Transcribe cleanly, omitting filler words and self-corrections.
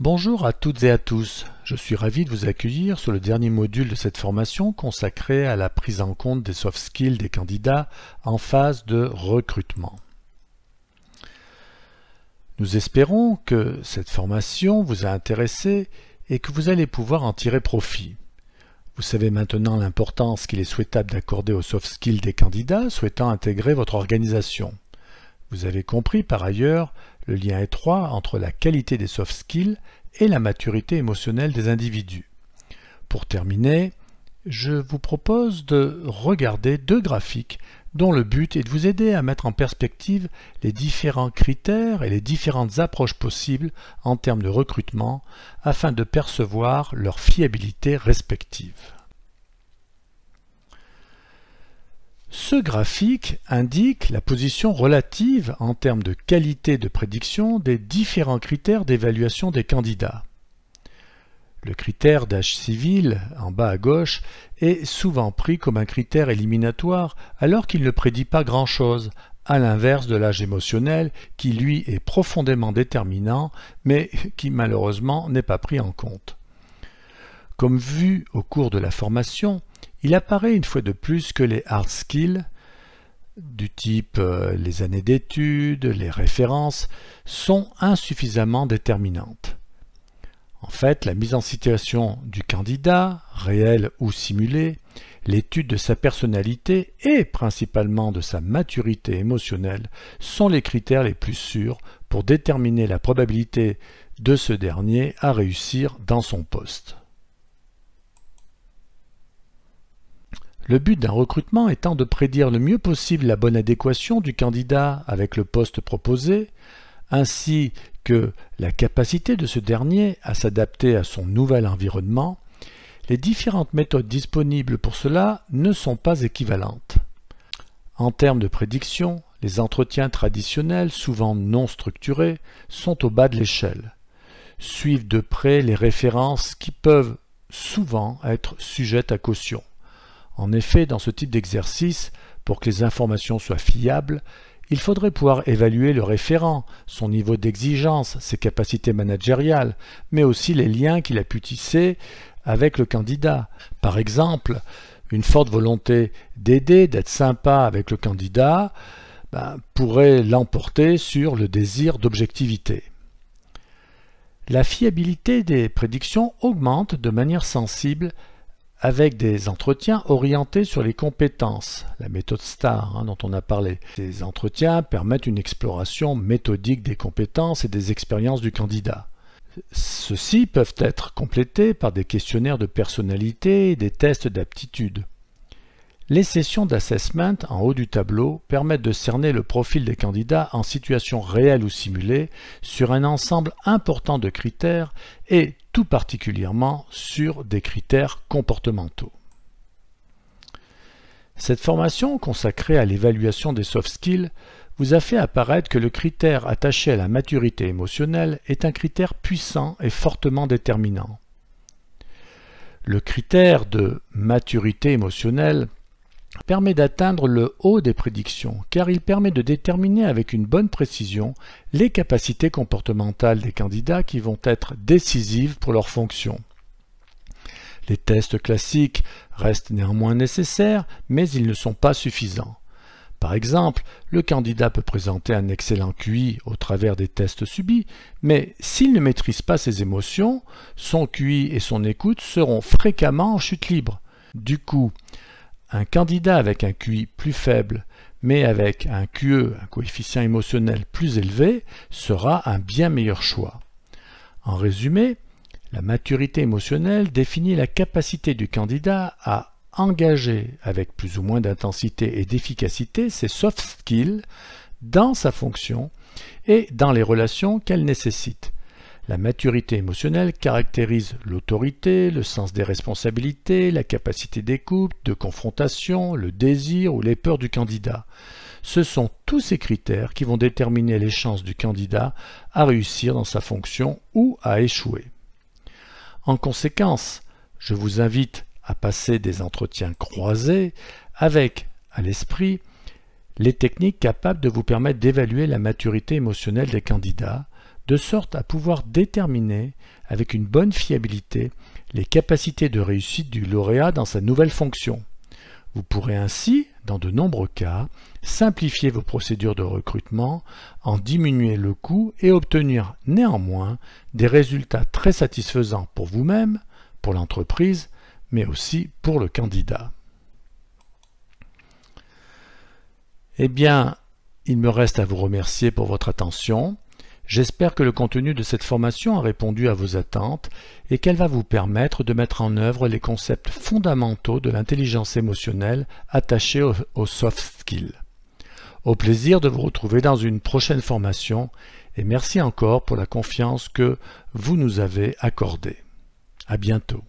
Bonjour à toutes et à tous, je suis ravi de vous accueillir sur le dernier module de cette formation consacrée à la prise en compte des soft skills des candidats en phase de recrutement. Nous espérons que cette formation vous a intéressé et que vous allez pouvoir en tirer profit. Vous savez maintenant l'importance qu'il est souhaitable d'accorder aux soft skills des candidats souhaitant intégrer votre organisation. Vous avez compris par ailleurs le lien étroit entre la qualité des soft skills et la maturité émotionnelle des individus. Pour terminer, je vous propose de regarder deux graphiques dont le but est de vous aider à mettre en perspective les différents critères et les différentes approches possibles en termes de recrutement afin de percevoir leur fiabilité respective. Ce graphique indique la position relative en termes de qualité de prédiction des différents critères d'évaluation des candidats. Le critère d'âge civil, en bas à gauche, est souvent pris comme un critère éliminatoire alors qu'il ne prédit pas grand-chose, à l'inverse de l'âge émotionnel qui lui est profondément déterminant mais qui malheureusement n'est pas pris en compte. Comme vu au cours de la formation, il apparaît une fois de plus que les hard skills, du type les années d'études, les références, sont insuffisamment déterminantes. En fait, la mise en situation du candidat, réelle ou simulée, l'étude de sa personnalité et principalement de sa maturité émotionnelle sont les critères les plus sûrs pour déterminer la probabilité de ce dernier à réussir dans son poste. Le but d'un recrutement étant de prédire le mieux possible la bonne adéquation du candidat avec le poste proposé, ainsi que la capacité de ce dernier à s'adapter à son nouvel environnement, les différentes méthodes disponibles pour cela ne sont pas équivalentes. En termes de prédiction, les entretiens traditionnels, souvent non structurés, sont au bas de l'échelle. Suivent de près les références qui peuvent souvent être sujettes à caution. En effet, dans ce type d'exercice, pour que les informations soient fiables, il faudrait pouvoir évaluer le référent, son niveau d'exigence, ses capacités managériales, mais aussi les liens qu'il a pu tisser avec le candidat. Par exemple, une forte volonté d'aider, d'être sympa avec le candidat, pourrait l'emporter sur le désir d'objectivité. La fiabilité des prédictions augmente de manière sensible avec des entretiens orientés sur les compétences, la méthode STAR dont on a parlé. Ces entretiens permettent une exploration méthodique des compétences et des expériences du candidat. Ceux-ci peuvent être complétés par des questionnaires de personnalité et des tests d'aptitude. Les sessions d'assessment en haut du tableau permettent de cerner le profil des candidats en situation réelle ou simulée sur un ensemble important de critères et tout particulièrement sur des critères comportementaux. Cette formation consacrée à l'évaluation des soft skills vous a fait apparaître que le critère attaché à la maturité émotionnelle est un critère puissant et fortement déterminant. Le critère de maturité émotionnelle permet d'atteindre le haut des prédictions, car il permet de déterminer avec une bonne précision les capacités comportementales des candidats qui vont être décisives pour leur fonction. Les tests classiques restent néanmoins nécessaires, mais ils ne sont pas suffisants. Par exemple, le candidat peut présenter un excellent QI au travers des tests subis, mais s'il ne maîtrise pas ses émotions, son QI et son écoute seront fréquemment en chute libre. Du coup, un candidat avec un QI plus faible, mais avec un QE, un coefficient émotionnel plus élevé, sera un bien meilleur choix. En résumé, la maturité émotionnelle définit la capacité du candidat à engager avec plus ou moins d'intensité et d'efficacité ses soft skills dans sa fonction et dans les relations qu'elle nécessite. La maturité émotionnelle caractérise l'autorité, le sens des responsabilités, la capacité d'écoute, de confrontation, le désir ou les peurs du candidat. Ce sont tous ces critères qui vont déterminer les chances du candidat à réussir dans sa fonction ou à échouer. En conséquence, je vous invite à passer des entretiens croisés avec, à l'esprit, les techniques capables de vous permettre d'évaluer la maturité émotionnelle des candidats de sorte à pouvoir déterminer avec une bonne fiabilité les capacités de réussite du lauréat dans sa nouvelle fonction. Vous pourrez ainsi, dans de nombreux cas, simplifier vos procédures de recrutement, en diminuer le coût et obtenir néanmoins des résultats très satisfaisants pour vous-même, pour l'entreprise, mais aussi pour le candidat. Eh bien, il me reste à vous remercier pour votre attention. J'espère que le contenu de cette formation a répondu à vos attentes et qu'elle va vous permettre de mettre en œuvre les concepts fondamentaux de l'intelligence émotionnelle attachés aux soft skills. Au plaisir de vous retrouver dans une prochaine formation et merci encore pour la confiance que vous nous avez accordée. À bientôt.